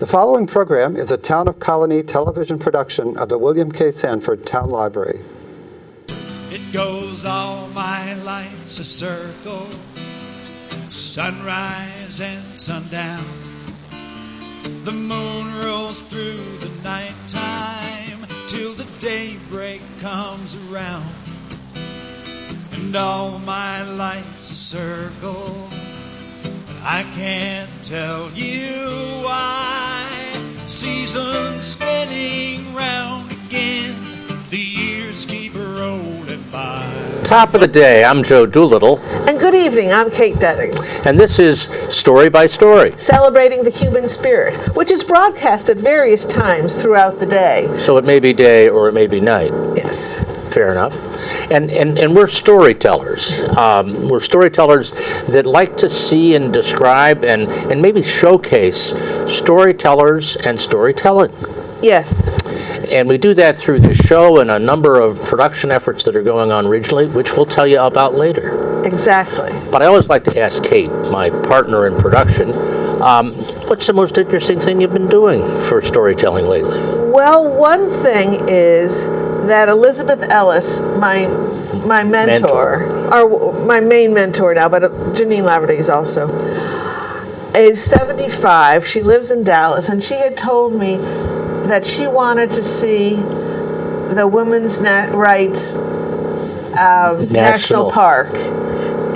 The following program is a Town of Colonie television production of the William K. Sanford Town Library. It goes all my life's a circle, sunrise and sundown. The moon rolls through the nighttime till the daybreak comes around. And all my life's a circle, but I can't tell you why. Seasons spinning round again, the years keep rolling by. Top of the day, I'm Joe Doolittle. And good evening, I'm Kate Dudding. And this is Story by Story. Celebrating the human spirit, which is broadcast at various times throughout the day. So it may be day or it may be night. Yes. Fair enough. And we're storytellers. We're storytellers that like to see and describe and maybe showcase storytellers and storytelling. Yes. And we do that through this show and a number of production efforts that are going on regionally, which we'll tell you about later. Exactly. But I always like to ask Kate, my partner in production, what's the most interesting thing you've been doing for storytelling lately? Well, one thing is that Elizabeth Ellis, my mentor, or my main mentor now, but Janine Laverty's also, is 75. She lives in Dallas, and she had told me that she wanted to see the Women's Rights National Park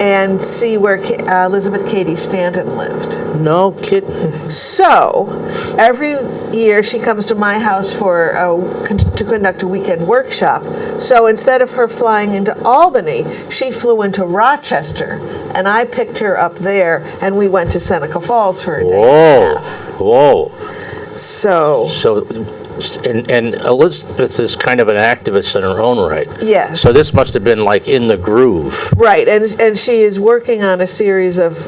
and see where Elizabeth Cady Stanton lived. No kidding. So, every year she comes to my house to conduct a weekend workshop. So instead of her flying into Albany, she flew into Rochester, and I picked her up there, and we went to Seneca Falls for a day and a half. Whoa. So and Elizabeth is kind of an activist in her own right. Yes. So this must have been like in the groove. Right, and she is working on a series of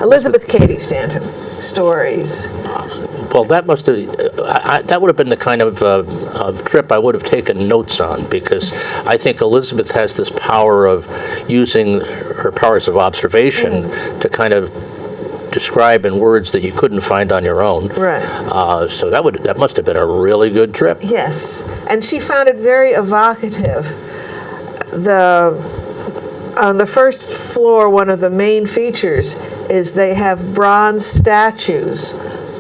Elizabeth Cady Stanton stories. Well, that must have that would have been the kind of trip I would have taken notes on, because I think Elizabeth has this power of using her powers of observation to kind of describe in words that you couldn't find on your own. Right. So that must have been a really good trip. Yes, and she found it very evocative. On the first floor, one of the main features is they have bronze statues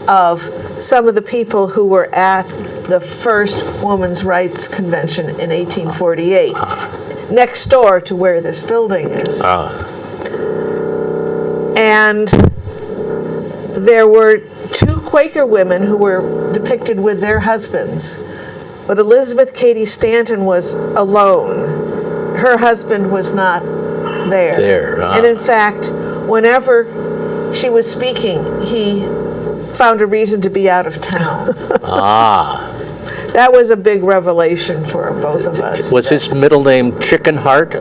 of some of the people who were at the first Women's Rights Convention in 1848, next door to where this building is. And there were two Quaker women who were depicted with their husbands, but Elizabeth Cady Stanton was alone. Her husband was not there. And in fact, whenever she was speaking, he found a reason to be out of town. That was a big revelation for both of us. Was his middle name Chicken Heart?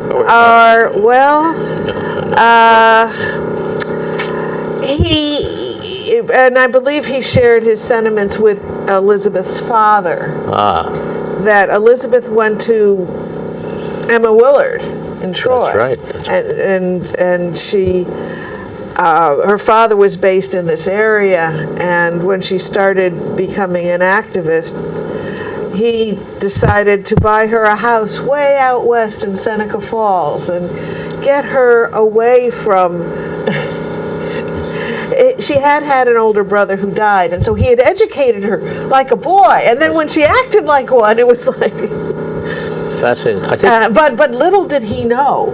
And I believe he shared his sentiments with Elizabeth's father. That Elizabeth went to Emma Willard in Troy. That's right. And she, her father was based in this area, and when she started becoming an activist, he decided to buy her a house way out west in Seneca Falls and get her away from... She had an older brother who died, and so he had educated her like a boy. And then when she acted like one, it was like... Fascinating. I think but little did he know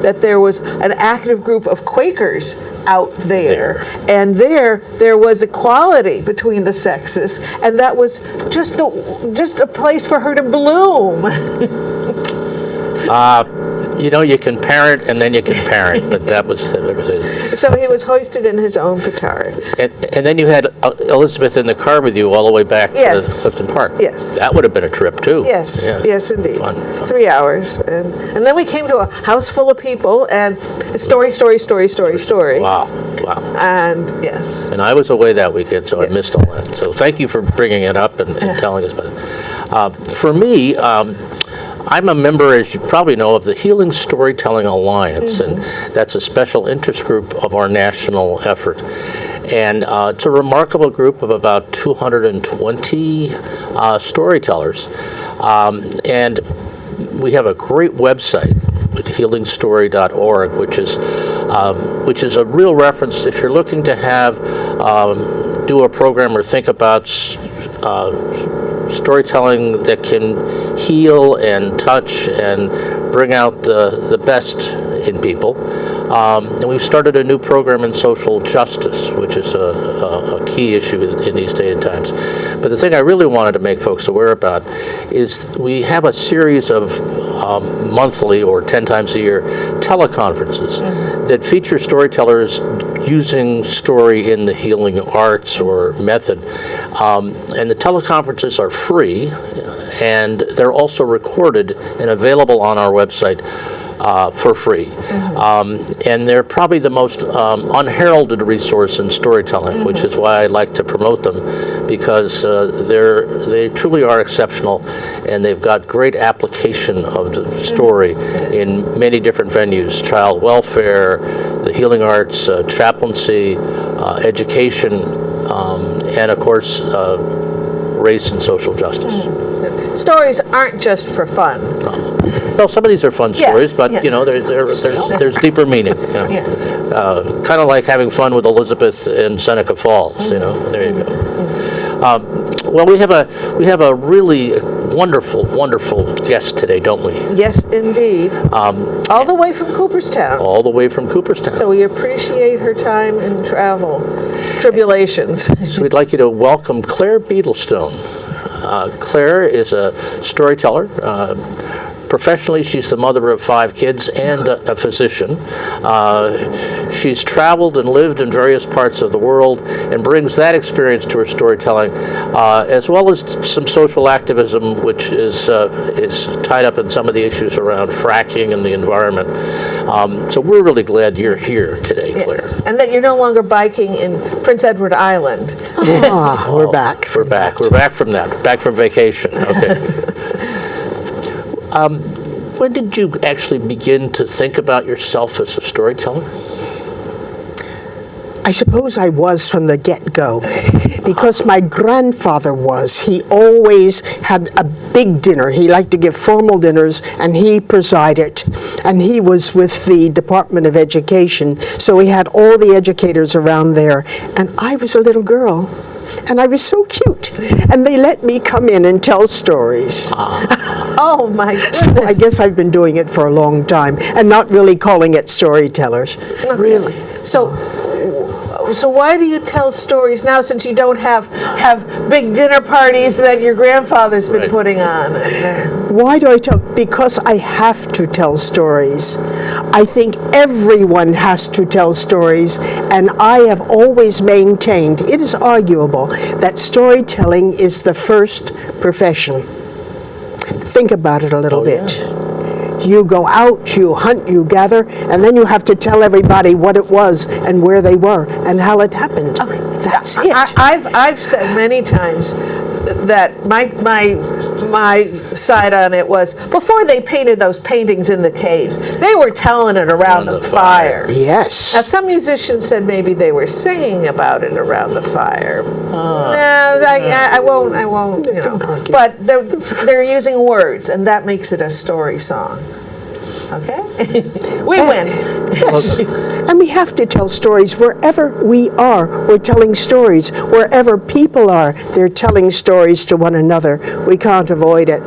that there was an active group of Quakers out there. And there was equality between the sexes, and that was just a place for her to bloom. You can parent and then you can parent, but that was it. So he was hoisted in his own petard. And then you had Elizabeth in the car with you all the way back to Clifton Park. Yes. That would have been a trip too. Yes, indeed. Fun. 3 hours. And then we came to a house full of people, and story. Wow. And yes. And I was away that weekend, so I missed all that. So thank you for bringing it up and telling us about it. For me, I'm a member, as you probably know, of the Healing Storytelling Alliance, and that's a special interest group of our national effort. And it's a remarkable group of about 220 storytellers. And we have a great website at healingstory.org, which is a real reference if you're looking to have do a program or think about storytelling that can heal and touch and bring out the best in people. And we've started a new program in social justice, which is a key issue in these days and times. But the thing I really wanted to make folks aware about is we have a series of monthly or 10 times a year teleconferences that feature storytellers using story in the healing arts or method. And the teleconferences are free, and they're also recorded and available on our website for free. And they're probably the most unheralded resource in storytelling, which is why I like to promote them, because they truly are exceptional, and they've got great application of the story in many different venues: child welfare, the healing arts, chaplaincy, education, and of course race and social justice. Stories aren't just for fun. Well, some of these are fun stories, but you know, there's deeper meaning. You know? Kind of like having fun with Elizabeth in Seneca Falls. You know, there you go. Well, we have a really wonderful guest today, don't we? Yes, indeed. All the way from Cooperstown. All the way from Cooperstown. So we appreciate her time and travel tribulations. So we'd like you to welcome Claire Beetlestone. Claire is a storyteller. Professionally, she's the mother of 5 kids and a physician. She's traveled and lived in various parts of the world and brings that experience to her storytelling, as well as some social activism, which is tied up in some of the issues around fracking and the environment. So we're really glad you're here today, Claire. Yes. And that you're no longer biking in Prince Edward Island. We're back. We're back. We're back from that. Back from vacation. Okay. When did you actually begin to think about yourself as a storyteller? I suppose I was from the get-go, because my grandfather was. He always had a big dinner. He liked to give formal dinners, and he presided. And he was with the Department of Education, so he had all the educators around there. And I was a little girl, and I was so cute. And they let me come in and tell stories. Oh my goodness. So I guess I've been doing it for a long time, and not really calling it storytellers. Really? So why do you tell stories now, since you don't have big dinner parties that your grandfather's been putting on? Why do I tell? Because I have to tell stories. I think everyone has to tell stories, and I have always maintained, it is arguable, that storytelling is the first profession. Think about it a little bit. Yeah. You go out, you hunt, you gather, and then you have to tell everybody what it was and where they were and how it happened. Okay. That's it. I've said many times that my side on it was, before they painted those paintings in the caves, they were telling it around the fire. Yes. Now, some musicians said maybe they were singing about it around the fire. No, I won't. You know. But they're using words, and that makes it a story song. Okay, we win. Yes. And we have to tell stories wherever we are. We're telling stories wherever people are. They're telling stories to one another. We can't avoid it.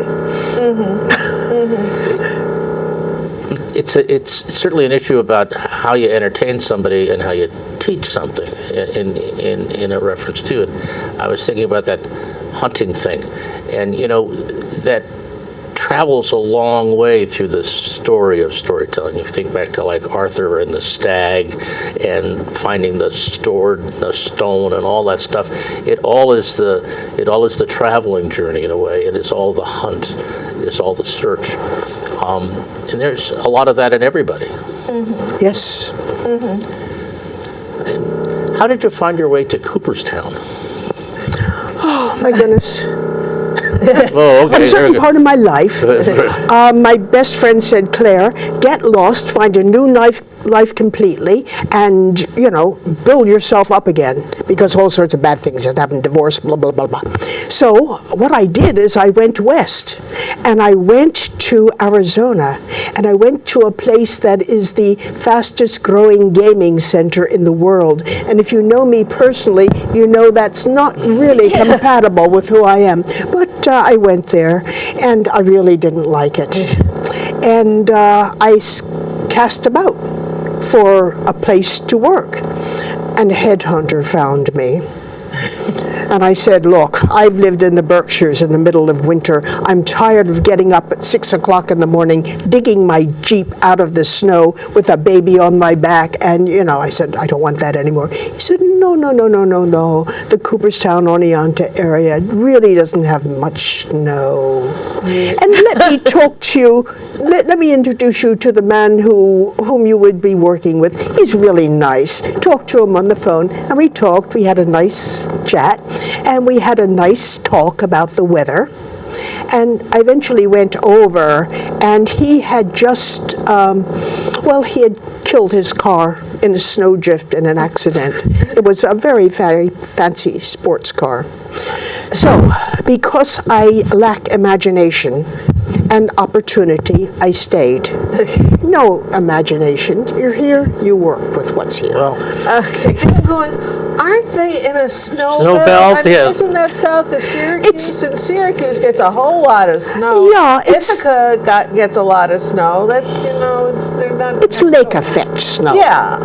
It's certainly an issue about how you entertain somebody and how you teach something in a reference to it. I was thinking about that hunting thing, and you know that travels a long way through the story of storytelling. You think back to like Arthur and the stag and finding the stone and all that stuff. It all is the traveling journey in a way. It is all the hunt. It's all the search. And there's a lot of that in everybody. Yes. How did you find your way to Cooperstown? Oh, my goodness. Oh, okay. a Very certain good. part of my life. My best friend said, Claire, get lost, find a new life completely, and, build yourself up again, because all sorts of bad things had happened, divorce, blah, blah, blah, blah. So what I did is I went west, and I went to Arizona, and I went to a place that is the fastest growing gaming center in the world. And if you know me personally, you know that's not really compatible with who I am. But I went there, and I really didn't like it. And I cast about for a place to work. And a headhunter found me. And I said, look, I've lived in the Berkshires in the middle of winter. I'm tired of getting up at 6 o'clock in the morning, digging my Jeep out of the snow with a baby on my back. And, I said, I don't want that anymore. He said, no. The Cooperstown, Oneonta area really doesn't have much snow. And let me talk to you, let me introduce you to the man whom you would be working with. He's really nice. Talk to him on the phone. And we talked. We had a nice chat. And we had a nice talk about the weather. And I eventually went over, and he had just, he had killed his car in a snowdrift in an accident. It was a very, very fancy sports car. So, because I lack imagination and opportunity, I stayed. No imagination. You're here, you work with what's here. Well, Okay, I'm going, aren't they in a snow belt? I mean, Yeah. Isn't that south of Syracuse? And Syracuse gets a whole lot of snow. Yeah, it's- Ithaca gets a lot of snow. That's, they're not... It's lake effect snow. Yeah.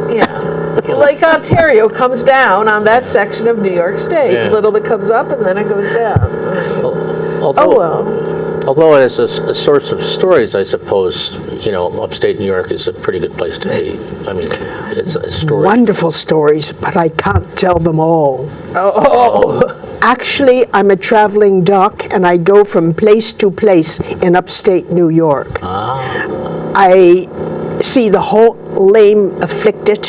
Lake Ontario comes down on that section of New York State. Yeah. A little bit comes up and then it goes down. although, Oh, well. Although it is a source of stories, I suppose, upstate New York is a pretty good place to be. I mean, it's a story. Wonderful stories, but I can't tell them all. Oh. Actually, I'm a traveling doc, and I go from place to place in upstate New York. I see the whole lame afflicted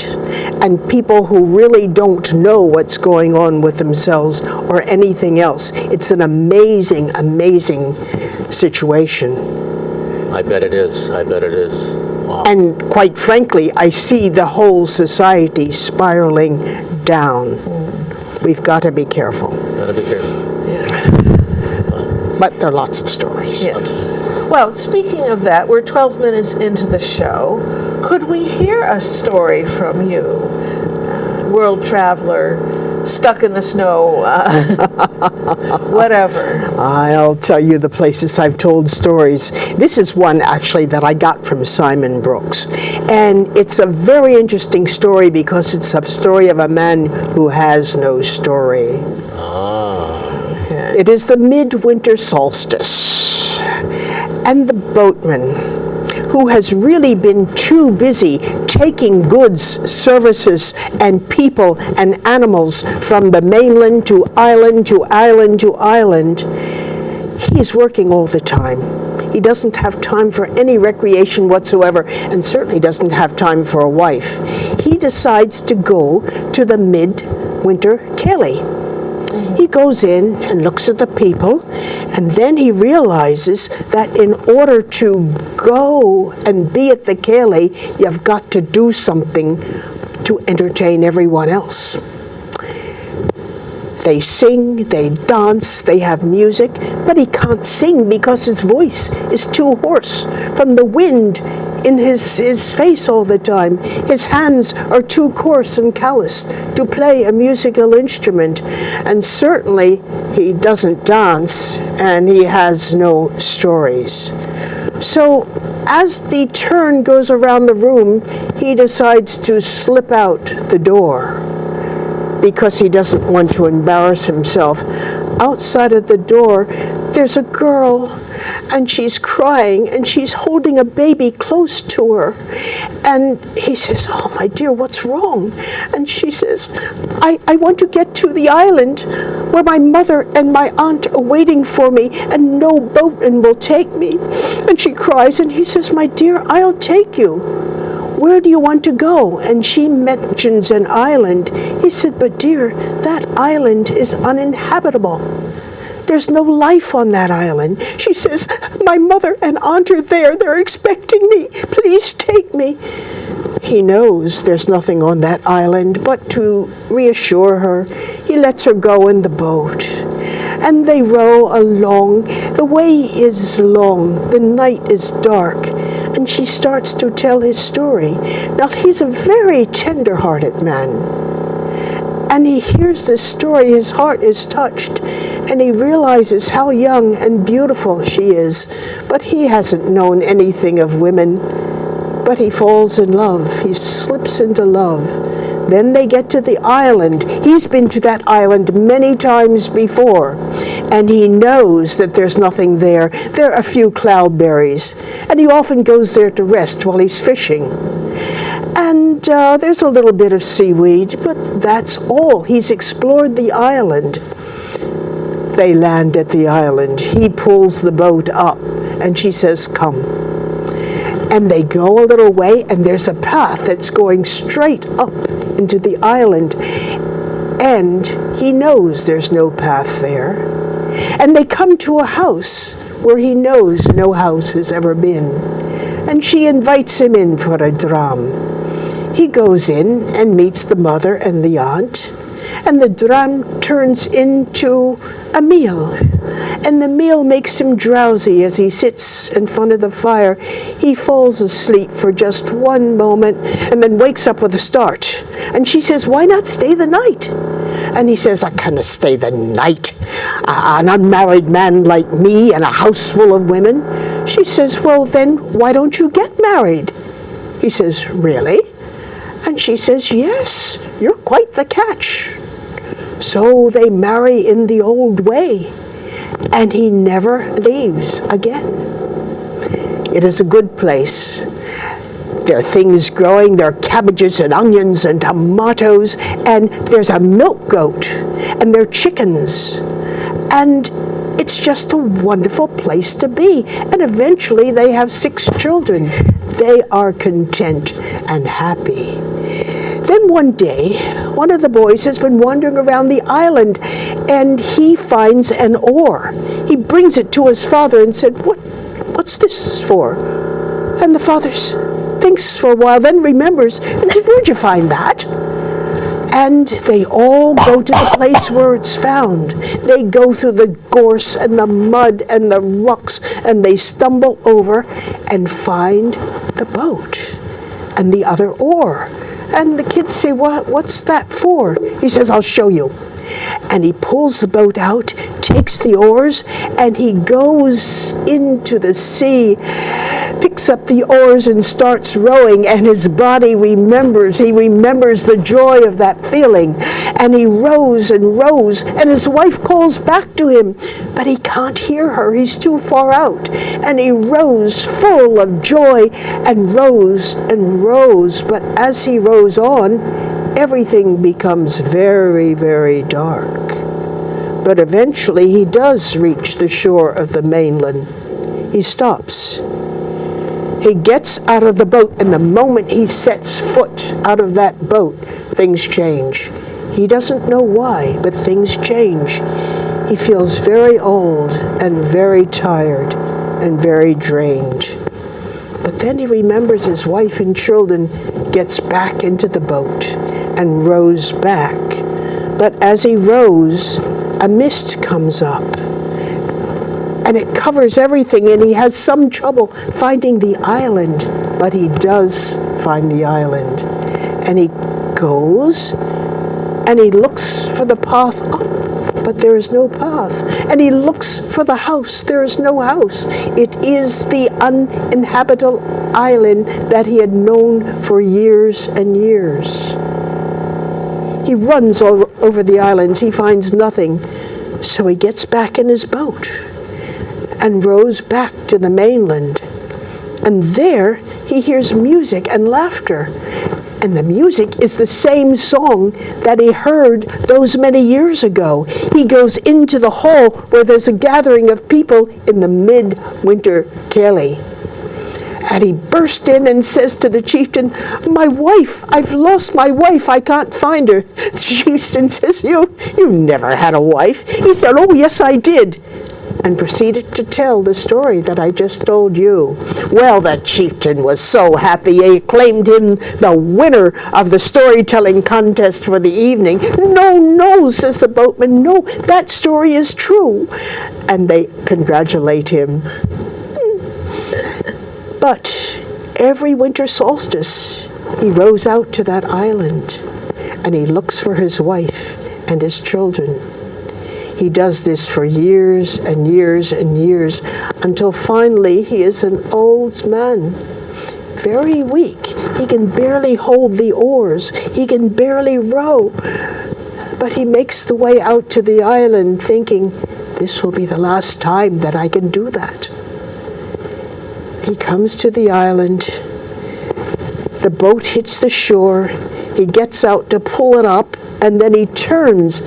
and people who really don't know what's going on with themselves or anything else. It's an amazing, amazing situation. I bet it is. Wow. And quite frankly, I see the whole society spiraling down. We've got to be careful. Gotta be careful. But there are lots of stories. Yes. Well, speaking of that, we're 12 minutes into the show. Could we hear a story from you, world traveler, stuck in the snow, whatever? I'll tell you the places I've told stories. This is one actually that I got from Simon Brooks. And it's a very interesting story because it's a story of a man who has no story. It is the midwinter solstice. And the boatman, who has really been too busy taking goods, services, and people and animals from the mainland to island to island to island, he's working all the time. He doesn't have time for any recreation whatsoever, and certainly doesn't have time for a wife. He decides to go to the midwinter ceilidh. He goes in and looks at the people, and then he realizes that in order to go and be at the ceilidh, you've got to do something to entertain everyone else. They sing, they dance, they have music, but he can't sing because his voice is too hoarse from the wind in his face all the time. His hands are too coarse and calloused to play a musical instrument. And certainly he doesn't dance, and he has no stories. So as the turn goes around the room, he decides to slip out the door because he doesn't want to embarrass himself. Outside of the door, there's a girl, and she's crying, and she's holding a baby close to her. And he says, "Oh, my dear, what's wrong?" And she says, I want to get to the island where my mother and my aunt are waiting for me, and no boatman will take me." And she cries, and he says, "My dear, I'll take you. Where do you want to go?" And she mentions an island. He said, "But dear, that island is uninhabitable. There's no life on that island. She says, my mother and aunt are there. They're expecting me. Please take me. He knows there's nothing on that island, but to reassure her, he lets her go in the boat. And they row along. The way is long. The night is dark. And she starts to tell his story. Now, he's a very tender-hearted man. And he hears this story. His heart is touched. And he realizes how young and beautiful she is. But he hasn't known anything of women. But he falls in love. He slips into love. Then they get to the island. He's been to that island many times before. And he knows that there's nothing there. There are a few cloudberries. And he often goes there to rest while he's fishing. And there's a little bit of seaweed, but that's all. He's explored the island. They land at the island. He pulls the boat up, and she says, come. And they go a little way, and there's a path that's going straight up into the island. And he knows there's no path there. And they come to a house where he knows no house has ever been. And she invites him in for a dram. He goes in and meets the mother and the aunt. And the dram turns into a meal. And the meal makes him drowsy as he sits in front of the fire. He falls asleep for just one moment and then wakes up with a start. And she says, why not stay the night? And he says, I can't stay the night. An unmarried man like me and a house full of women. She says, well, then why don't you get married? He says, really? And she says, yes, you're quite the catch. So they marry in the old way, and he never leaves again. It is a good place. There are things growing. There are cabbages and onions and tomatoes, and there's a milk goat, and there are chickens. And it's just a wonderful place to be. And eventually they have 6 children. They are content and happy. Then one day, one of the boys has been wandering around the island, and he finds an oar. He brings it to his father and said, what's this for? And the father thinks for a while, then remembers, and said, where'd you find that? And they all go to the place where it's found. They go through the gorse and the mud and the rocks, and they stumble over and find the boat and the other oar. And the kids say, what's that for? He says, I'll show you. And he pulls the boat out, takes the oars, and he goes into the sea, picks up the oars and starts rowing, and his body remembers. He remembers the joy of that feeling. And he rows and rows, and his wife calls back to him, but he can't hear her. He's too far out. And he rows full of joy and rows and rows. But as he rows on, everything becomes very, very dark. But eventually he does reach the shore of the mainland. He stops. He gets out of the boat, and the moment he sets foot out of that boat, things change. He doesn't know why, but things change. He feels very old and very tired and very drained. But then he remembers his wife and children, gets back into the boat and rows back. But as he rows, a mist comes up, and it covers everything, and he has some trouble finding the island, but he does find the island. And he goes, and he looks for the path up, but there is no path. And he looks for the house. There is no house. It is the uninhabitable island that he had known for years and years. He runs over the islands. He finds nothing. So he gets back in his boat and rows back to the mainland. And there he hears music and laughter. And the music is the same song that he heard those many years ago. He goes into the hall where there's a gathering of people in the midwinter Kelly. And he burst in and says to the chieftain, "My wife, I've lost my wife, I can't find her." The chieftain says, you never had a wife. He said, "Oh, yes, I did." And proceeded to tell the story that I just told you. Well, that chieftain was so happy, he acclaimed him the winner of the storytelling contest for the evening. No, says the boatman, no, that story is true. And they congratulate him. But every winter solstice, he rows out to that island, and he looks for his wife and his children. He does this for years and years and years, until finally he is an old man, very weak. He can barely hold the oars. He can barely row. But he makes the way out to the island thinking, this will be the last time that I can do that. He comes to the island. The boat hits the shore. He gets out to pull it up, and then he turns,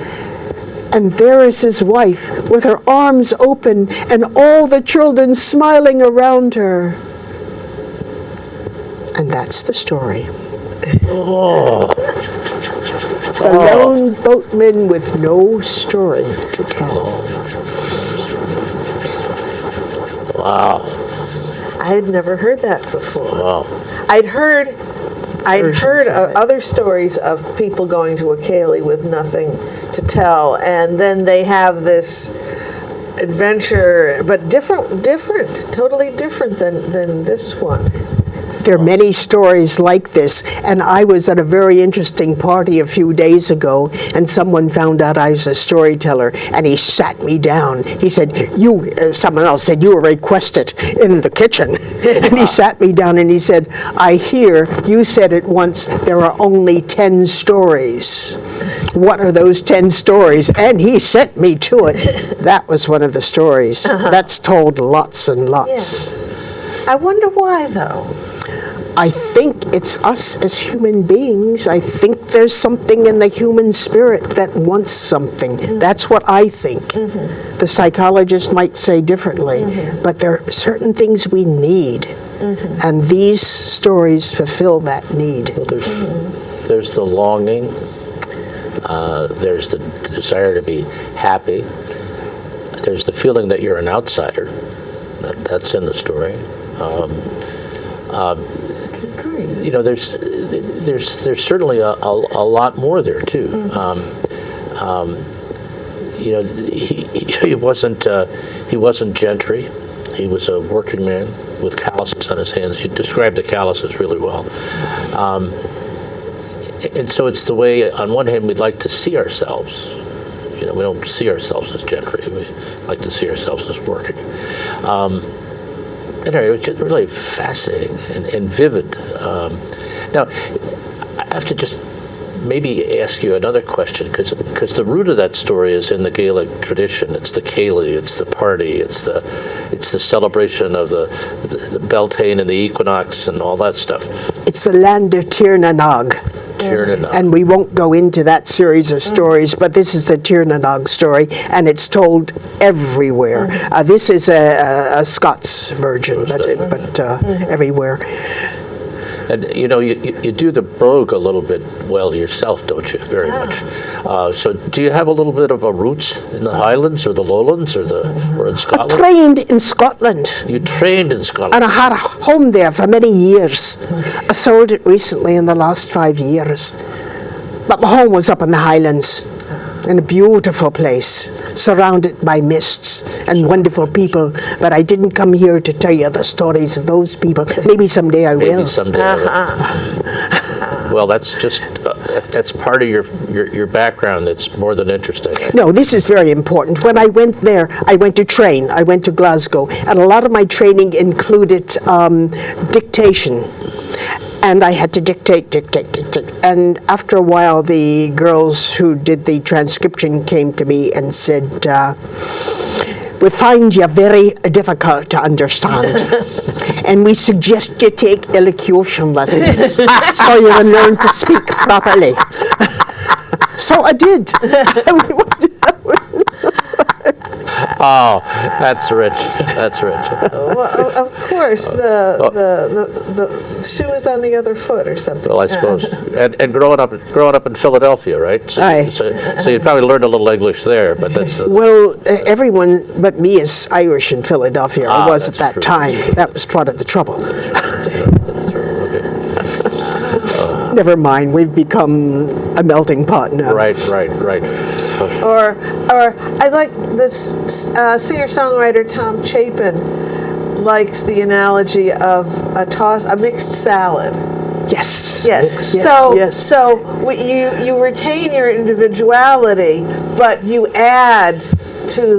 and there is his wife with her arms open and all the children smiling around her. And that's the story. Oh. The lone boatman with no story to tell. Wow. I had never heard that before. Wow. I'd heard Versions of it. other stories of people going to a ceilidh with nothing to tell, and then they have this adventure, but totally different than this one. There are many stories like this, and I was at a very interesting party a few days ago, and someone found out I was a storyteller, and he sat me down. He said, someone else said, "You were requested in the kitchen." And he sat me down and he said, "I hear you said it once, there are only 10 stories. What are those 10 stories?" And he sent me to it. That was one of the stories. That's told lots and lots. Yeah. I wonder why, though. I think it's us as human beings. I think there's something in the human spirit that wants something. That's what I think. The psychologist might say differently, but there are certain things we need, and these stories fulfill that need. Well, there's the longing, there's the desire to be happy, there's the feeling that you're an outsider. That's in the story. There's certainly a lot more there too. He wasn't gentry. He was a working man with calluses on his hands. You described the calluses really well. And so it's the way, on one hand, we'd like to see ourselves. We don't see ourselves as gentry. We like to see ourselves as working. Anyway, it was just really fascinating and vivid. Now, I have to just maybe ask you another question, because the root of that story is in the Gaelic tradition. It's the ceilidh, it's the party, it's the celebration of the Beltane and the equinox and all that stuff. It's the land of Tirnanog. Tirnanog. And we won't go into that series of stories, but this is the Tirnanog story, and it's told everywhere. This is a Scots version, but everywhere. And you do the brogue a little bit well yourself, don't you? Very much. So do you have a little bit of a roots in the Highlands or the Lowlands or in Scotland? I trained in Scotland. You trained in Scotland. And I had a home there for many years. I sold it recently in the last 5 years. But my home was up in the Highlands, in a beautiful place, surrounded by mists and wonderful people. But I didn't come here to tell you the stories of those people. Maybe someday I will. Maybe someday I will. Well, that's just that's part of your background. That's more than interesting. No, this is very important. When I went there, I went to train. I went to Glasgow, and a lot of my training included dictation. And I had to dictate. And after a while, the girls who did the transcription came to me and said, "We find you very difficult to understand. And we suggest you take elocution lessons so you can learn to speak properly." So I did. Oh, that's rich. That's rich. Well, of course, the shoe is on the other foot or something. Well, I suppose. And growing up in Philadelphia, right? So, Aye. so you probably learned a little English there, but that's Well, everyone but me is Irish in Philadelphia. I was at that's that true. time. That was part of the trouble. okay. Never mind, we've become a melting pot now. Right. Or I like this singer-songwriter Tom Chapin likes the analogy of a mixed salad. Yes. Yes. Yes. So Yes. you retain your individuality, but you add to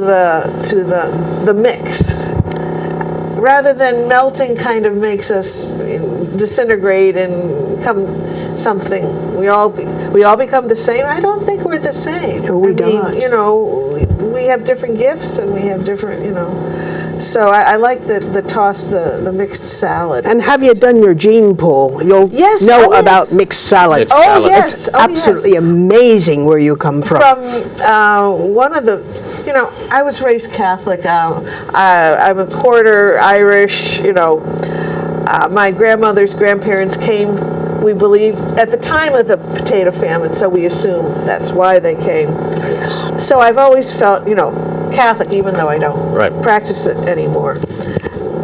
the mix. Rather than melting kind of makes us disintegrate and become something. We all become the same. I don't think we're the same. No, we don't. We have different gifts and we have different, So I like the toss, the mixed salad. And have you done your gene pool? You'll Yes, know oh, yes. about mixed salads. Mixed salad. Yes. It's absolutely amazing where you come from. From one of the, I was raised Catholic. I'm a quarter Irish. My grandmother's grandparents came, we believe, at the time of the potato famine, so we assume that's why they came. Yes. So I've always felt, Catholic, even though I don't Right. practice it anymore.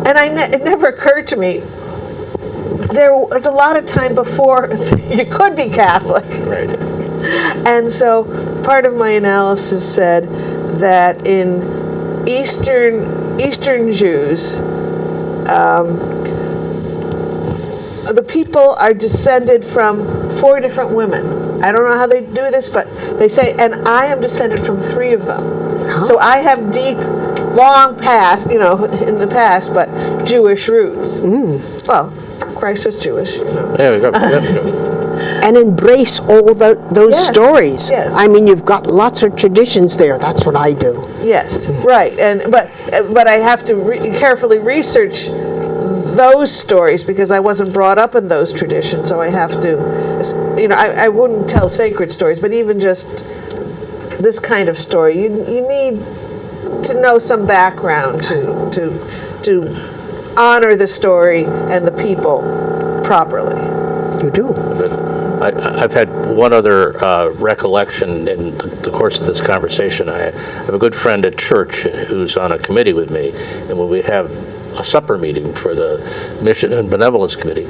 And it never occurred to me, there was a lot of time before you could be Catholic. Right. And so part of my analysis said that in Eastern Jews, the people are descended from 4 different women. I don't know how they do this, but they say, and I am descended from 3 of them. So I have deep, long past, in the past, but Jewish roots. Well, Christ was Jewish, There we go. And embrace all those Yes, stories. yes. I mean, you've got lots of traditions there. That's what I do. Yes, right. But I have to carefully research those stories because I wasn't brought up in those traditions, so I have to, I wouldn't tell sacred stories, but even just this kind of story, you need to know some background to honor the story and the people properly. You do. I've had one other recollection in the course of this conversation. I have a good friend at church who's on a committee with me, and when we have a supper meeting for the Mission and Benevolence Committee,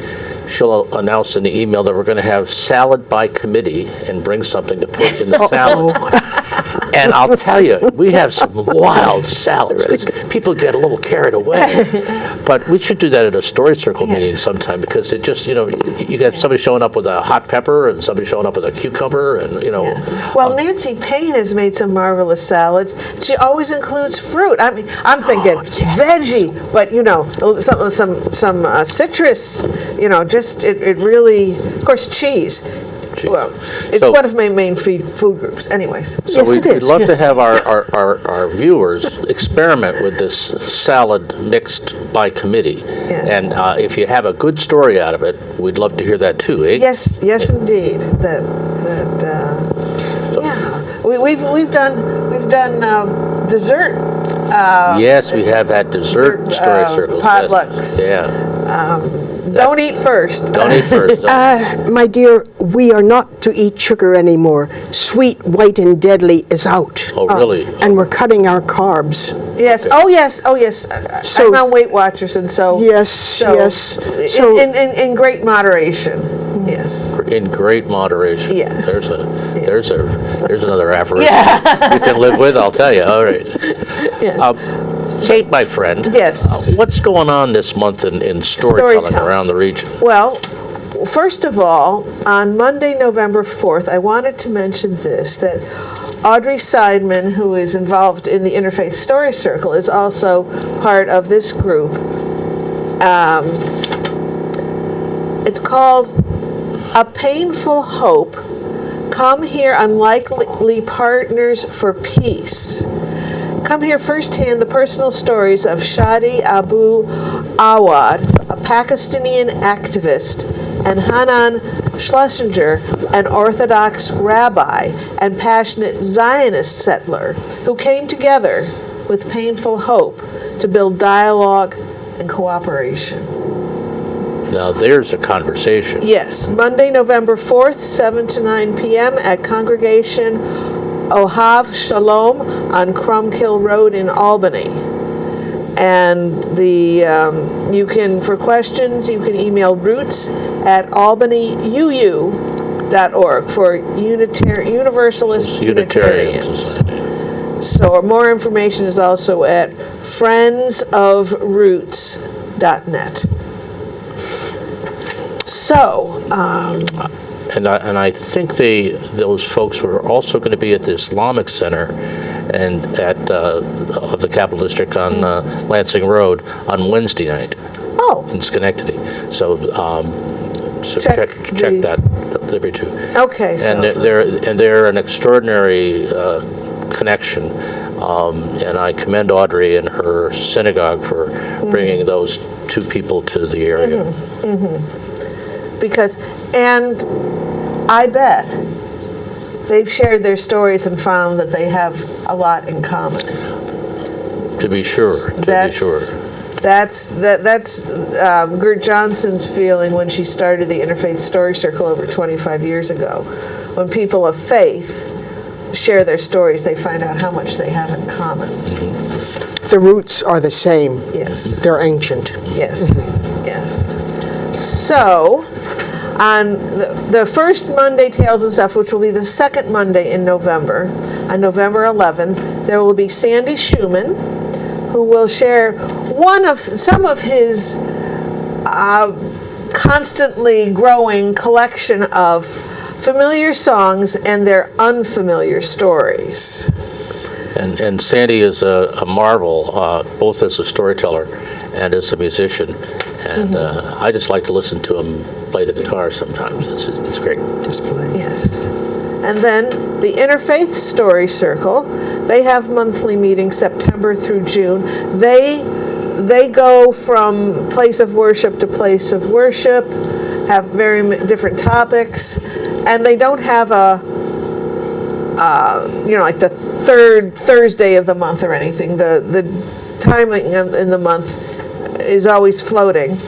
she'll announce in the email that we're going to have salad by committee and bring something to put in the salad. And I'll tell you, we have some wild salads. People get a little carried away. But we should do that at a story circle meeting sometime because it just, you got somebody showing up with a hot pepper and somebody showing up with a cucumber and, Well, Nancy Payne has made some marvelous salads. She always includes fruit. I mean, I'm thinking veggie, but some citrus. Just it really, of course, cheese. Well, it's one of my main food groups. Anyways. So Yes, it we'd is. love to have our viewers experiment with this salad mixed by committee. And if you have a good story out of it, we'd love to hear that too, eh? Yes, indeed. We've done dessert. Yes, we have had dessert story circles. Potlucks. Yes. Don't eat first. Don't eat first. My dear, we are not to eat sugar anymore. Sweet, white, and deadly is out. Oh, really? And we're cutting our carbs. Yes. Okay. Oh, yes. So- I'm on Weight Watchers, and so Yes, so yes. So- in great moderation. Yes. In great moderation. Yes. There's another aphorism you can live with, I'll tell you. All right. Yes. Kate, my friend. Yes. What's going on this month in storytelling Storytelling. around the region? Well, first of all, on Monday, November 4th, I wanted to mention this, that Audrey Seidman, who is involved in the Interfaith Story Circle, is also part of this group. It's called A Painful Hope. Come here, unlikely partners for peace. Come hear firsthand the personal stories of Shadi Abu Awad, a Pakistani activist, and Hanan Schlesinger, an Orthodox rabbi and passionate Zionist settler, who came together with painful hope to build dialogue and cooperation. Now there's a conversation. Yes, Monday, November 4th, 7 to 9 p.m. at Congregation Ohav Shalom on Crumkill Road in Albany. And you can, for questions, you can email roots@albanyuu.org for Universalist Unitarians. So more information is also at friendsofroots.net. So, And I think those folks were also going to be at the Islamic Center and at of the Capital District on Lansing Road on Wednesday night in Schenectady. So check that there too. Okay. And they're an extraordinary connection, and I commend Audrey and her synagogue for bringing those two people to the area. Because, and I bet they've shared their stories and found that they have a lot in common. To be sure. That's Gert Johnson's feeling when she started the Interfaith Story Circle over 25 years ago. When people of faith share their stories, they find out how much they have in common. The roots are the same. Yes. They're ancient. Yes. Yes. So, on the first Monday, Tales and Stuff, which will be the second Monday in November, on November 11th, there will be Sandy Schumann, who will share some of his constantly growing collection of familiar songs and their unfamiliar stories. And Sandy is a marvel, both as a storyteller and as a musician. And I just like to listen to him play the guitar sometimes. It's great. Just play. Yes. And then the Interfaith Story Circle, they have monthly meetings September through June. They go from place of worship to place of worship, have very different topics, and they don't have like the third Thursday of the month or anything. The timing in the month is always floating.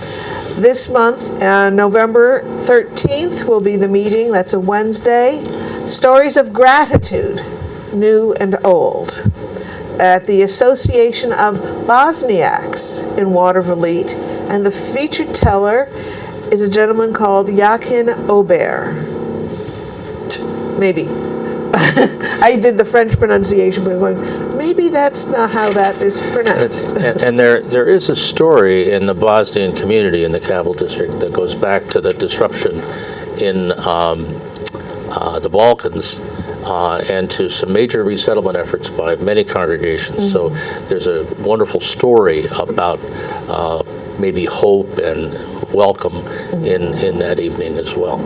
This month, November 13th, will be the meeting. That's a Wednesday. Stories of Gratitude, New and Old, at the Association of Bosniaks in Watervliet. And the featured teller is a gentleman called Jakin Aubert. Maybe. I did the French pronunciation, but I'm going, maybe that's not how that is pronounced. And there is a story in the Bosnian community in the Capital District that goes back to the disruption in the Balkans and to some major resettlement efforts by many congregations. So there's a wonderful story about maybe hope and welcome in that evening as well.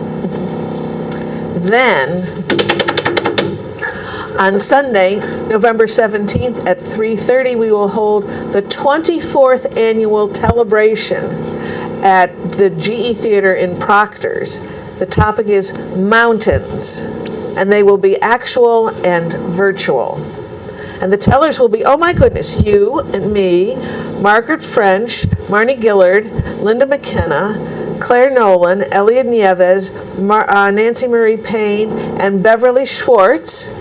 Then, on Sunday, November 17th at 3:30, we will hold the 24th annual Telebration at the GE Theater in Proctor's. The topic is mountains, and they will be actual and virtual. And the tellers will be, oh my goodness, you and me, Margaret French, Marnie Gillard, Linda McKenna, Claire Nolan, Elliot Nieves, Nancy Marie Payne, and Beverly Schwartz.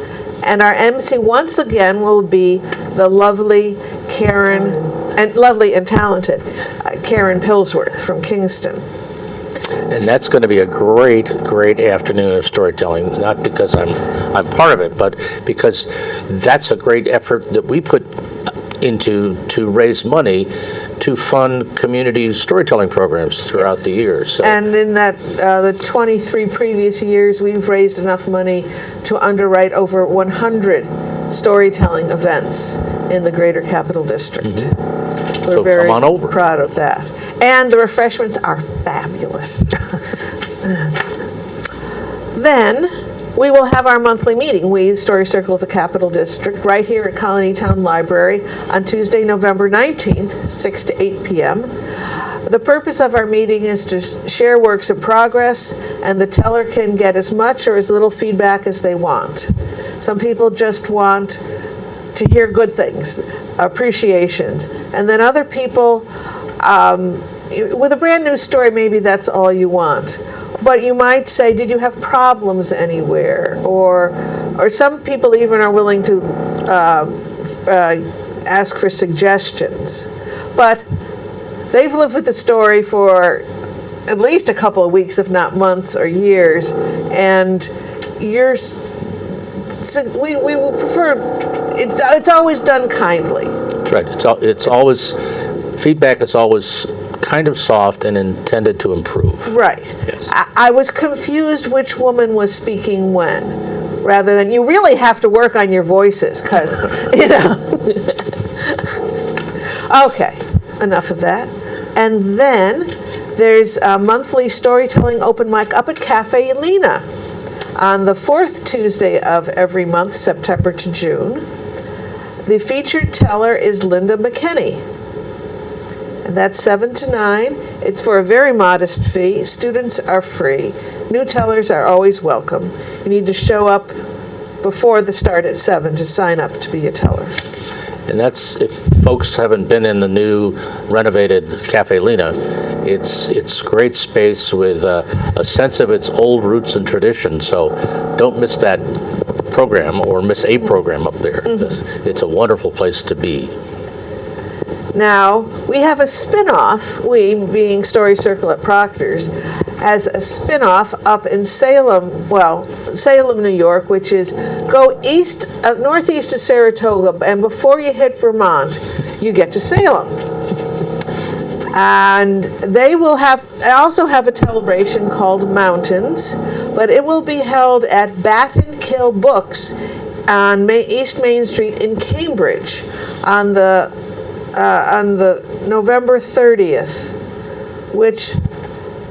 And our MC once again will be the lovely lovely and talented Karen Pillsworth from Kingston. And that's going to be a great afternoon of storytelling, not because I'm part of it, but because that's a great effort that we put into to raise money to fund community storytelling programs throughout the years. So. And in that the 23 previous years, we've raised enough money to underwrite over 100 storytelling events in the Greater Capital District. We're So very come on over. proud of that. And the refreshments are fabulous. Then we will have our monthly meeting, we, the Story Circle of the Capital District, right here at Colonie Town Library on Tuesday, November 19th, 6 to 8 p.m. The purpose of our meeting is to share works of progress, and the teller can get as much or as little feedback as they want. Some people just want to hear good things. appreciations. And then other people, with a brand new story, maybe that's all you want. But you might say, did you have problems anywhere? Or some people even are willing to ask for suggestions. But they've lived with the story for at least a couple of weeks, if not months or years, and we would prefer, it's always done kindly. That's right. It's always, feedback is always kind of soft and intended to improve. Right. Yes. I was confused which woman was speaking when, rather than, you really have to work on your voices, because, Okay, enough of that. And then there's a monthly storytelling open mic up at Cafe Elena on the 4th Tuesday of every month, September to June. The featured teller is Linda McKinney. And that's 7 to 9. It's for a very modest fee. Students are free. New tellers are always welcome. You need to show up before the start at 7 to sign up to be a teller. And that's, if folks haven't been in the new renovated Cafe Lena, it's great space with a sense of its old roots and tradition. So don't miss that program or miss a program up there. It's a wonderful place to be. Now, we have a spin-off, we being Story Circle at Proctor's, as a spin-off up in Salem, Salem, New York, which is go east, northeast of Saratoga, and before you hit Vermont, you get to Salem. And they also have a celebration called Mountains, but it will be held at Bat and Kill Books on East Main Street in Cambridge on the November 30th, which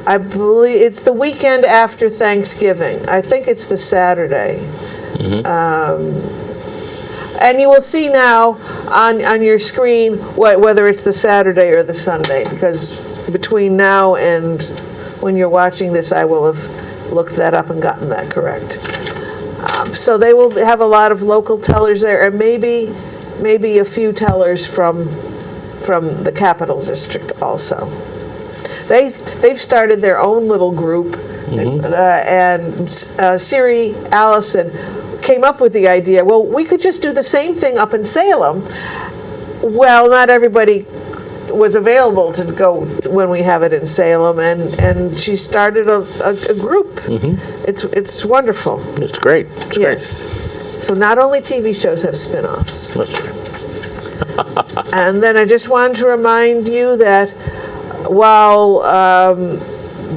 I believe it's the weekend after Thanksgiving. I think it's the Saturday. And you will see now on your screen whether it's the Saturday or the Sunday, because between now and when you're watching this, I will have looked that up and gotten that correct. So they will have a lot of local tellers there, and maybe a few tellers from the Capital District also. They've started their own little group, and Siri Allison came up with the idea, well, we could just do the same thing up in Salem. Well, not everybody was available to go when we have it in Salem, and she started a group. It's wonderful. It's great. It's yes. Great. So not only TV shows have spin-offs. That's right. And then I just wanted to remind you that while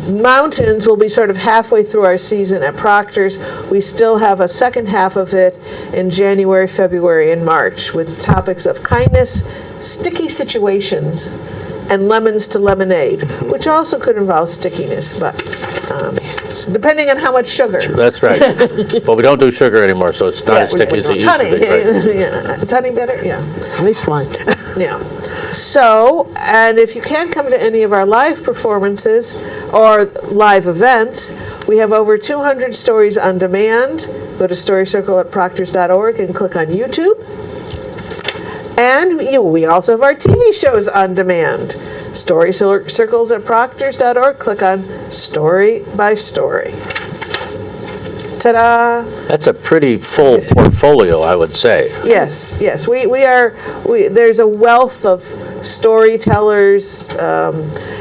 Mountains will be sort of halfway through our season at Proctor's, we still have a second half of it in January, February, and March with topics of kindness, sticky situations, and lemons to lemonade, which also could involve stickiness, but depending on how much sugar. That's right. But we don't do sugar anymore, so it's not as sticky as it used honey, to be. Right? Yeah. Is honey better? Yeah. Honey's fine. Yeah. So, and if you can't come to any of our live performances or live events, we have over 200 stories on demand. Go to storycircle@proctors.org and click on YouTube. And we also have our TV shows on demand. Story Circles at Proctors.org. Click on Story by Story. Ta-da! That's a pretty full portfolio, I would say. Yes. There's a wealth of storytellers,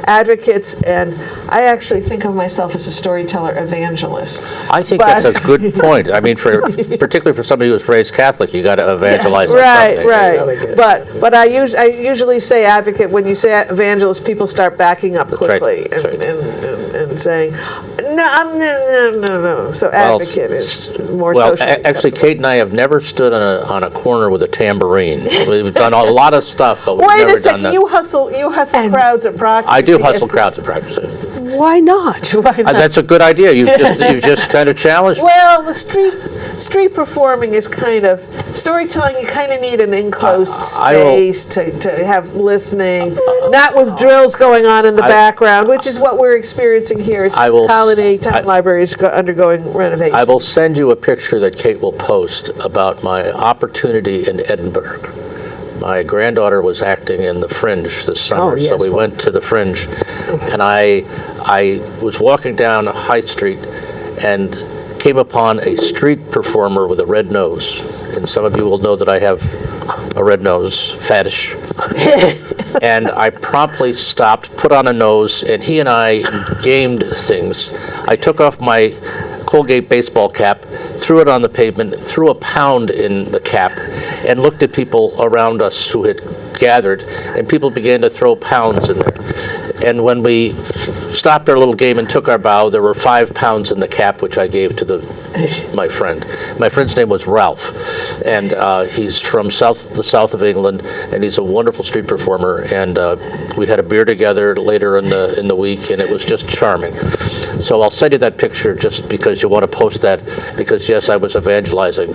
advocates, and I actually think of myself as a storyteller evangelist. I think that's a good point. I mean, particularly for somebody who was raised Catholic, you got to evangelize on something. Right. But I usually say advocate. When you say evangelist, people start backing up quickly and saying, no. So advocate is more social. Well, actually, Kate and I have never stood on a corner with a tambourine. We've done a lot of stuff, but we've never done that. You hustle crowds at Proctor's. I do hustle crowds at Proctor's. Why not? That's a good idea. You've just kind of challenged. Well, the street performing is kind of storytelling. You kind of need an enclosed space to have listening, not with drills going on in the background, which is what we're experiencing here. As Colonie Town Library is undergoing renovation. I will send you a picture that Kate will post about my opportunity in Edinburgh. my granddaughter was acting in the Fringe this summer, Oh, yes. so we went to the Fringe, and I was walking down High Street and came upon a street performer with a red nose, and some of you will know that I have a red nose, fetish. And I promptly stopped, put on a nose, and he and I gamed things. I took off my Colgate baseball cap, threw it on the pavement, threw a pound in the cap, and looked at people around us who had gathered, and people began to throw pounds in there. And when we stopped our little game and took our bow, there were 5 pounds in the cap, which I gave to my friend. My friend's name was Ralph, and he's from the south of England, and he's a wonderful street performer. And we had a beer together later in the week, and it was just charming. So I'll send you that picture just because you want to post that, because yes, I was evangelizing,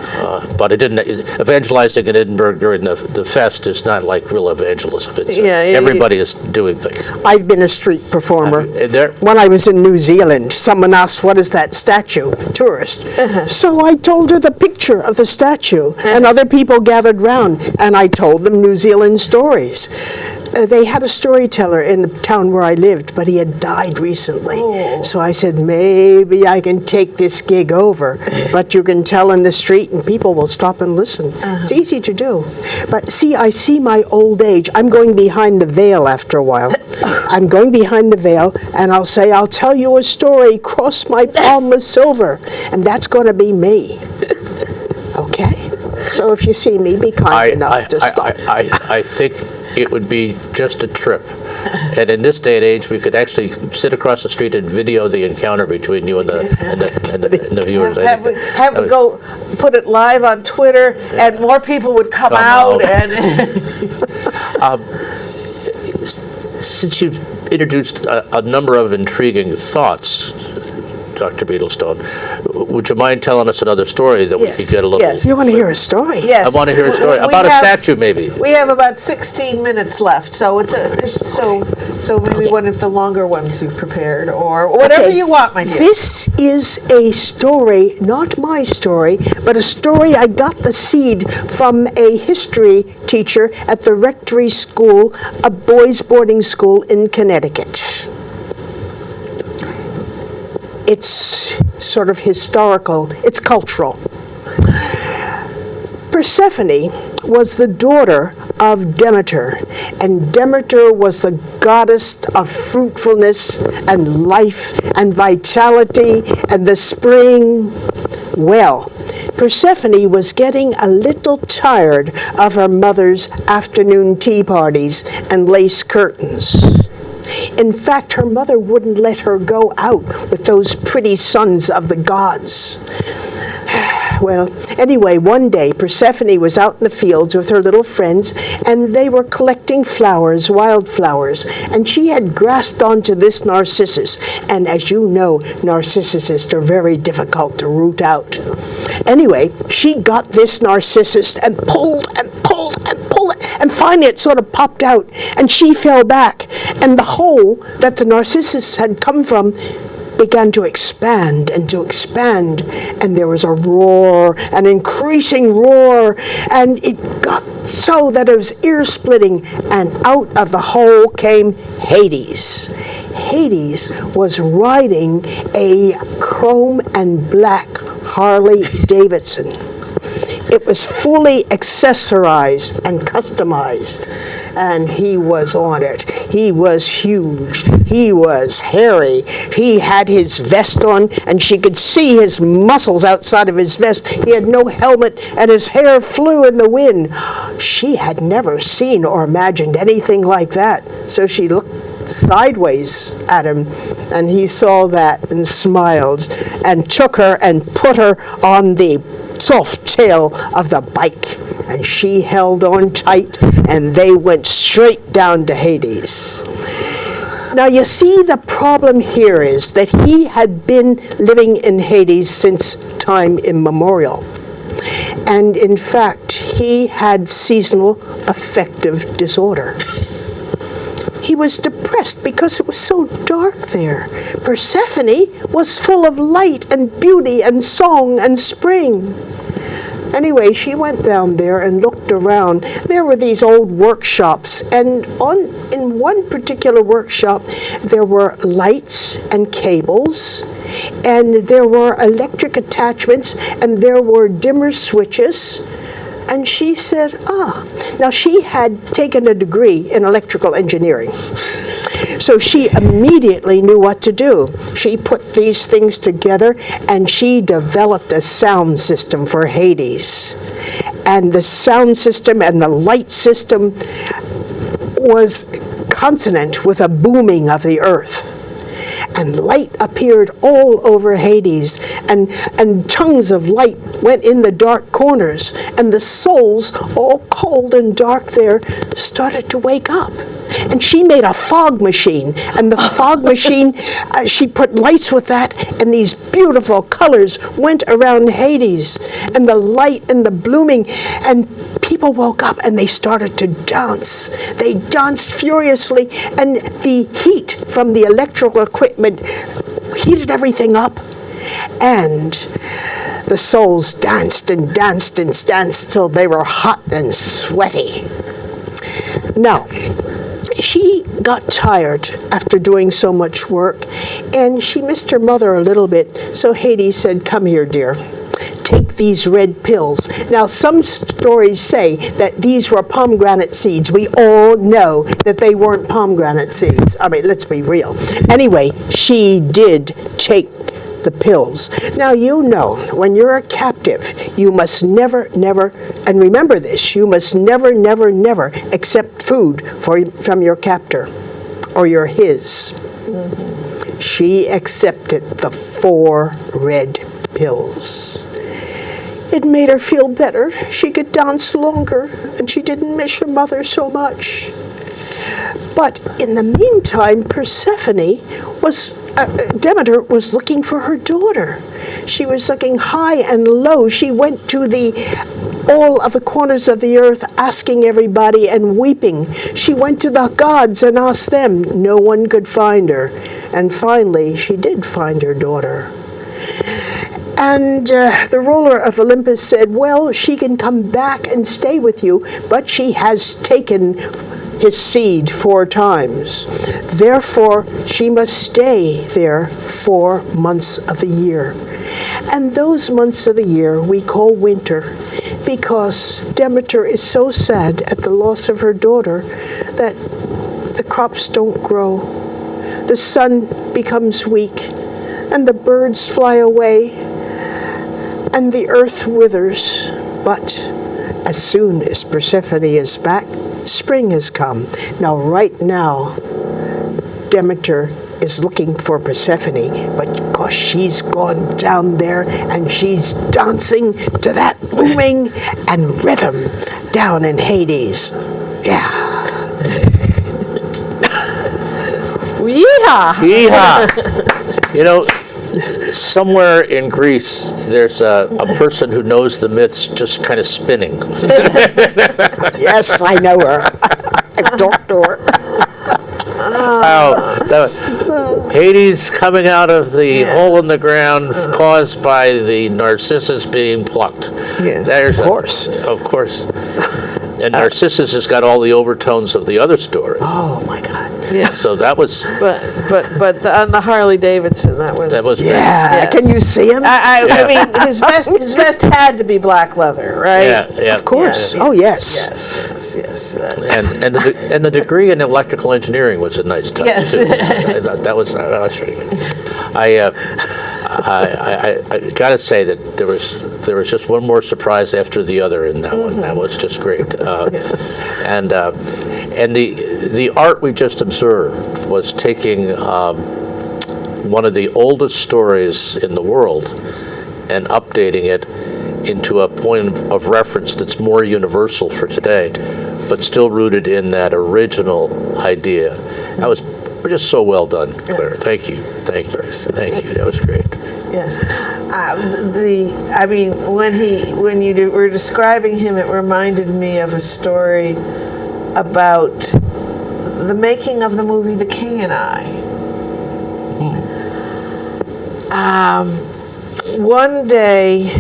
but I didn't. Evangelizing in Edinburgh during the fest is not like real evangelism. It's, everybody is doing things. I've been a street performer. There, When I was in New Zealand, someone asked, "What is that statue?" Tourist. So I told her the picture of the statue, and other people gathered round, and I told them New Zealand stories. They had a storyteller in the town where I lived, but he had died recently. So I said, maybe I can take this gig over, but you can tell in the street and people will stop and listen. It's easy to do. But see, I see my old age. I'm going behind the veil after a while. I'm going behind the veil, and I'll say, I'll tell you a story, cross my palm with silver, and that's going to be me. Okay? So if you see me, be kind enough to stop. I think it would be just a trip. And in this day and age, we could actually sit across the street and video the encounter between you and the viewers. Have we go put it live on Twitter, and more people would come out. And since you've introduced a number of intriguing thoughts, Dr. Beadlestone, would you mind telling us another story that we could get a little... Yes. You want to hear a story? yes, I want to hear a story about a statue, maybe. We have about 16 minutes left, so so maybe one of the longer ones you've prepared, or whatever Okay. you want, my dear. This is a story, not my story, but a story I got the seed from a history teacher at the Rectory School, a boys' boarding school in Connecticut. It's sort of historical, it's cultural. Persephone was the daughter of Demeter, and Demeter was the goddess of fruitfulness and life and vitality and the spring. Well, Persephone was getting a little tired of her mother's afternoon tea parties and lace curtains. In fact, her mother wouldn't let her go out with those pretty sons of the gods. Well, anyway, one day Persephone was out in the fields with her little friends, and they were collecting flowers, wildflowers, and she had grasped onto this narcissus. And as you know, narcissuses are very difficult to root out. Anyway, she got this narcissus and pulled and pulled and pulled, and finally it sort of popped out, and she fell back, and the hole that the narcissus had come from began to expand and to expand, and there was a roar, an increasing roar, and it got so that it was ear-splitting, and out of the hole came Hades. Hades was riding a chrome and black Harley Davidson. It was fully accessorized and customized, and he was on it. He was huge. He was hairy. He had his vest on, and she could see his muscles outside of his vest. He had no helmet, and his hair flew in the wind. She had never seen or imagined anything like that, so she looked sideways at him, and he saw that and smiled and took her and put her on the soft tail of the bike, and she held on tight, and they went straight down to Hades. Now you see, the problem here is that he had been living in Hades since time immemorial, and in fact he had seasonal affective disorder. He was depressed because it was so dark there. Persephone was full of light and beauty and song and spring. Anyway, she went down there and looked around. There were these old workshops, and in one particular workshop, there were lights and cables, and there were electric attachments, and there were dimmer switches. And she said, now she had taken a degree in electrical engineering. So she immediately knew what to do. She put these things together and she developed a sound system for Hades. And the sound system and the light system was consonant with a booming of the earth. And light appeared all over Hades, and tongues of light went in the dark corners, and the souls, all cold and dark there, started to wake up. And she made a fog machine, and the fog machine, she put lights with that, and these beautiful colors went around Hades, and the light and the blooming, and people woke up and they started to dance. They danced furiously, and the heat from the electrical equipment heated everything up, and the souls danced and danced and danced till they were hot and sweaty. Now, she got tired after doing so much work, and she missed her mother a little bit, so Hades said, "Come here, dear. Take these red pills." Now, some stories say that these were pomegranate seeds. We all know that they weren't pomegranate seeds. I mean, let's be real. Anyway, she did take the pills. Now, you know, when you're a captive, you must never, and remember this, you must never accept food from your captor or his. Mm-hmm. She accepted the 4 red pills. It made her feel better. She could dance longer, and she didn't miss her mother so much. But in the meantime, Demeter was looking for her daughter. She was looking high and low. She went to all of the corners of the earth, asking everybody and weeping. She went to the gods and asked them. No one could find her. And finally, she did find her daughter. And the ruler of Olympus said, well, she can come back and stay with you, but she has taken his seed 4 times. Therefore, she must stay there 4 months of the year. And those months of the year we call winter, because Demeter is so sad at the loss of her daughter that the crops don't grow. The sun becomes weak, and the birds fly away, and the earth withers. But as soon as Persephone is back, spring has come. Now, right now, Demeter is looking for Persephone, but because she's gone down there and she's dancing to that booming and rhythm down in Hades. Yeah. Yeehaw! Yeehaw! You know, somewhere in Greece, there's a person who knows the myths just kind of spinning. Yes, I know her. I've talked to her. Hades coming out of the hole in the ground caused by the Narcissus being plucked. Yeah, of course. And Narcissus has got all the overtones of the other story. Oh my God! Yeah. So that was. But on the Harley Davidson, that was. Yeah. Yes. Can you see him? I mean, his vest had to be black leather, right? Yeah. Of course. Yeah. Oh yes. Yes. And the degree in electrical engineering was a nice touch. Yes. Too. I thought that was pretty good. I got to say that there was just one more surprise after the other in that one. That was just great. And the art we just observed was taking one of the oldest stories in the world and updating it into a point of reference that's more universal for today, but still rooted in that original idea. That was just so well done, Claire. Thank you. That was great. Yes. When you were describing him, it reminded me of a story about the making of the movie The King and I. One day,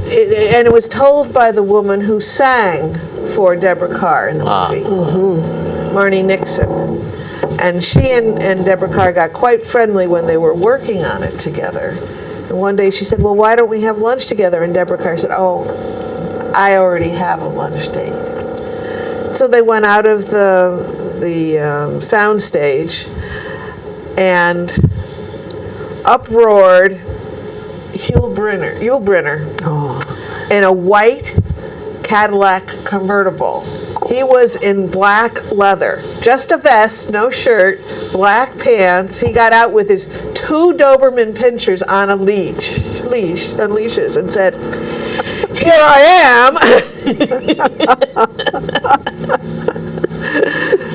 and it was told by the woman who sang for Deborah Carr in the movie, Marnie Nixon. And she and Deborah Carr got quite friendly when they were working on it together. And one day she said, well, why don't we have lunch together? And Deborah Carr said, oh, I already have a lunch date. So they went out of the sound stage and uproared Yul Brynner in a white Cadillac convertible. He was in black leather, just a vest, no shirt, black pants. He got out with his 2 Doberman pinschers on a leashes, and said, "Here I am."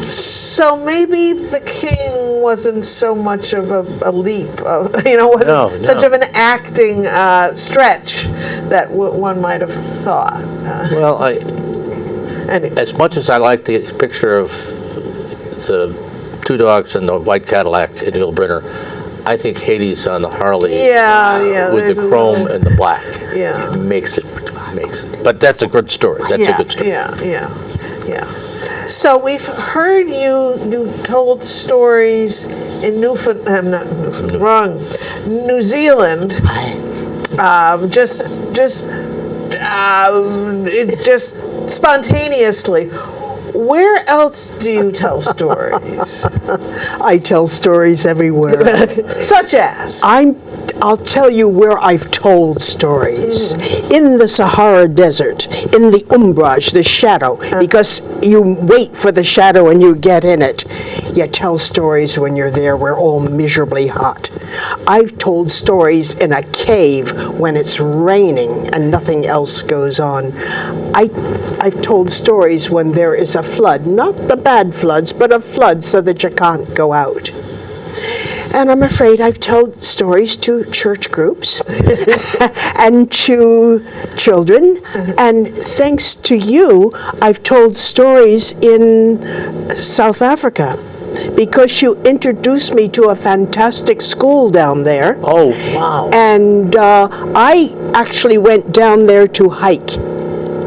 So maybe the king wasn't so much of a leap, wasn't such of an acting stretch that one might have thought. Well, as much as I like the picture of the 2 dogs and the white Cadillac in Yul Brynner, I think Hades on the Harley with the chrome and the black makes it. But that's a good story. That's a good story. Yeah. So we've heard you told stories in New Zealand. Just spontaneously. Where else do you tell stories? I tell stories everywhere. Such as? I'll tell you where I've told stories. In the Sahara Desert, in the umbrage, the shadow, because you wait for the shadow and you get in it. You tell stories when you're there. We're all miserably hot. I've told stories in a cave when it's raining and nothing else goes on. I've told stories when there is a flood, not the bad floods, but a flood so that you can't go out. And I'm afraid I've told stories to church groups and to children. And thanks to you, I've told stories in South Africa because you introduced me to a fantastic school down there. Oh, wow. And I actually went down there to hike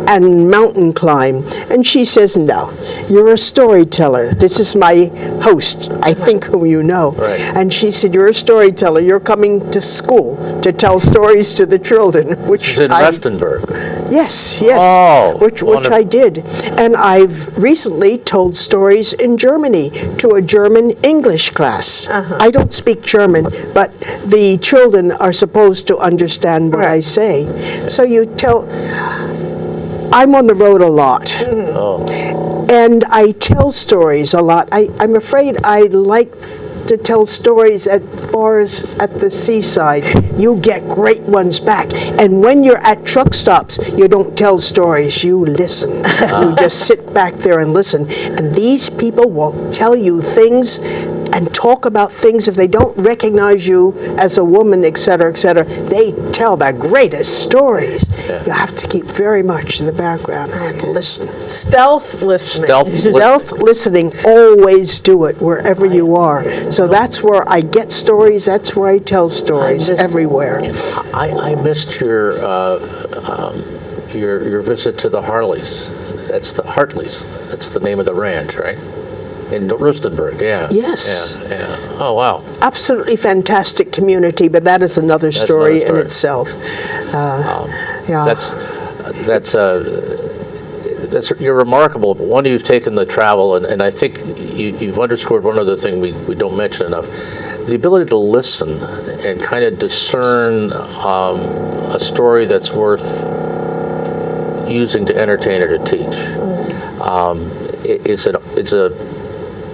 and mountain climb. And she says, no, you're a storyteller. This is my host, I think, whom you know. Right. And she said, you're a storyteller. You're coming to school to tell stories to the children. Which She's in Rustenburg. Yes. Oh, which I did. And I've recently told stories in Germany to a German English class. I don't speak German, but the children are supposed to understand what I say. So you tell... I'm on the road a lot. And I tell stories a lot. I'm afraid I like to tell stories at bars at the seaside. You get great ones back. And when you're at truck stops, you don't tell stories, you listen. You just sit back there and listen. And these people will tell you things and talk about things if they don't recognize you as a woman, etc., etc. They tell the greatest stories. You have to keep very much in the background and listen. Stealth listening. Stealth listening, always do it wherever you are. So that's where I get stories, that's where I tell stories, everywhere. I missed your visit to the Harleys. That's the Hartleys. That's the name of the ranch, right? In Rustenburg, yeah. Yes. Yeah. Oh, wow. Absolutely fantastic community, but that is another story in itself. You're remarkable. One, you've taken the travel, and I think you've underscored one other thing we don't mention enough: the ability to listen and kind of discern a story that's worth using to entertain or to teach.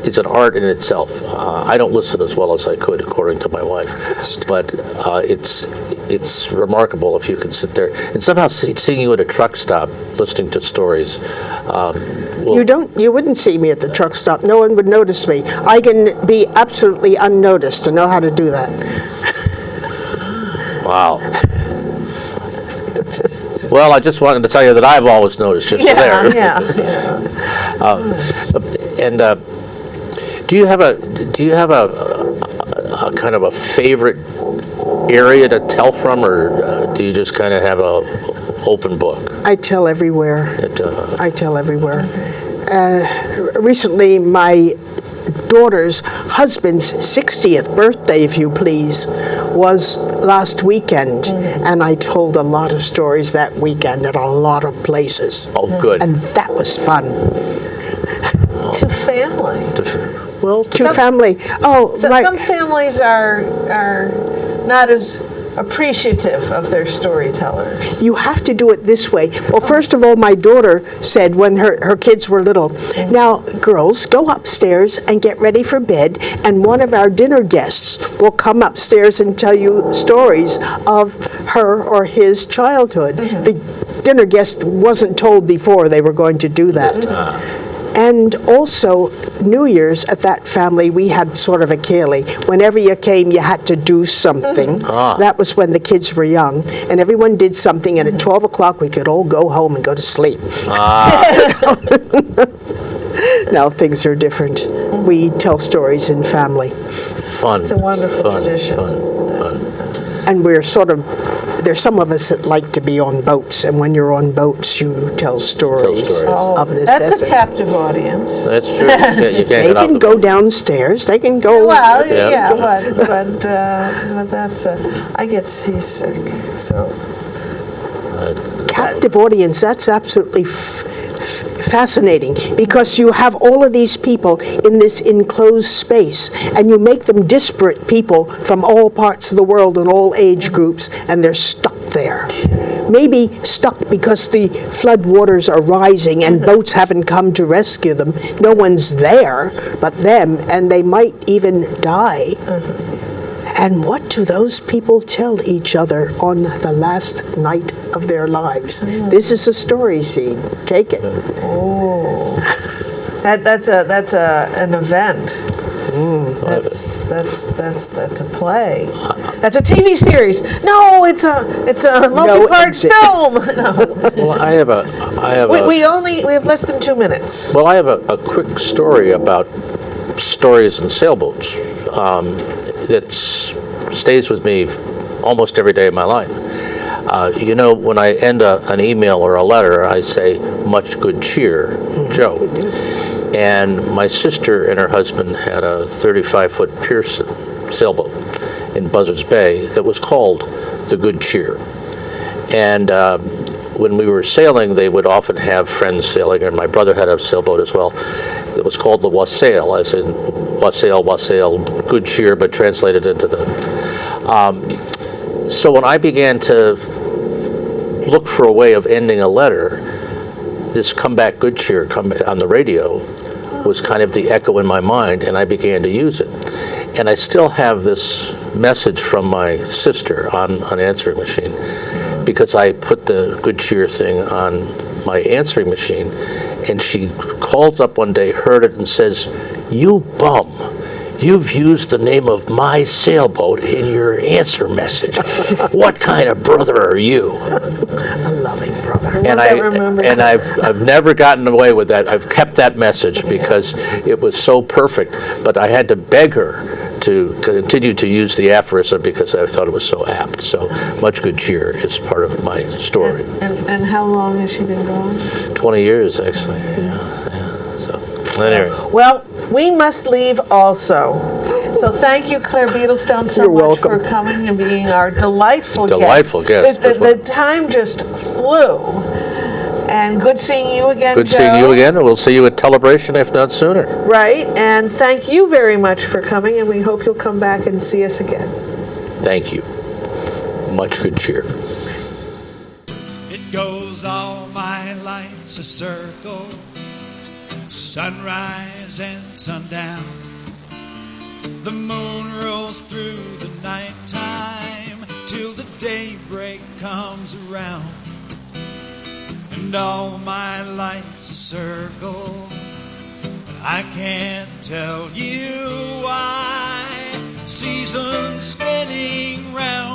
It's an art in itself. I don't listen as well as I could, according to my wife, but it's remarkable if you can sit there and somehow seeing you at a truck stop listening to stories. You wouldn't see me at the truck stop. No one would notice me. I can be absolutely unnoticed and know how to do that. Wow. Well, I just wanted to tell you that I've always noticed you there. Do you have a kind of a favorite area to tell from, or do you just kind of have open book. I tell everywhere. It, I tell everywhere. Recently, my daughter's husband's 60th birthday, if you please, was last weekend, and I told a lot of stories that weekend at a lot of places. Oh, good. And that was fun. To family. To family. Oh, So some families are not as appreciative of their storytellers. you have to do it this way. Well, first of all, my daughter said when her kids were little, now, girls, go upstairs and get ready for bed, and one of our dinner guests will come upstairs and tell you stories of her or his childhood. The dinner guest wasn't told before they were going to do that. And also, New Year's at that family, we had sort of a ceilidh. Whenever you came, you had to do something. That was when the kids were young. And everyone did something, and at 12 o'clock, we could all go home and go to sleep. Now things are different. We tell stories in family. Fun. It's a wonderful tradition. Fun. And we're sort of, there's some of us that like to be on boats, and when you're on boats, you tell stories of necessity. That's a captive audience. That's true. You can't They get off can the go boat. downstairs, they can go... Well, Yeah. but that's I get seasick, so. Captive audience, that's absolutely fascinating, because you have all of these people in this enclosed space, and you make them disparate people from all parts of the world and all age groups, and they're stuck there. Maybe stuck because the flood waters are rising and boats haven't come to rescue them. No one's there but them, and they might even die. And what do those people tell each other on the last night of their lives? This is a story seed. Take it. Oh, that's an event. That's a play. That's a TV series. No, it's a multi-part film. No. Well, I have We have less than 2 minutes. Well, I have a quick story about stories and sailboats that stays with me almost every day of my life. When I end an email or a letter, I say, "Much good cheer, Joe." And my sister and her husband had a 35-foot Pearson sailboat in Buzzards Bay that was called the Good Cheer. And when we were sailing, they would often have friends sailing, and my brother had a sailboat as well. It was called the Wassail, as in wassail, good cheer, but translated into the... So when I began to look for a way of ending a letter, this "Come Back Good Cheer" on the radio was kind of the echo in my mind, and I began to use it. And I still have this message from my sister on an answering machine, because I put the Good Cheer thing on my answering machine, and she calls up one day, heard it, and says, "You bum, you've used the name of my sailboat in your answer message. What kind of brother are you?" A loving brother. And I've never gotten away with that. I've kept that message because it was so perfect, but I had to beg her to continue to use the aphorism because I thought it was so apt. So "Much Good Cheer" is part of my story. And how long has she been gone? 20 years, actually. Yeah. So anyway. Well, we must leave also. So thank you, Claire Beetlestone, so You're much welcome. for coming and being our delightful guest. Delightful guest. The time just flew. And good seeing you again, Good Joe. seeing you again, and we'll see you at Telebration, if not sooner. Right, and thank you very much for coming, and we hope you'll come back and see us again. Thank you. Much good cheer. It goes all my life's a circle, sunrise and sundown. The moon rolls through the nighttime till the daybreak comes around. And all my life's a circle, but I can't tell you why. Seasons spinning round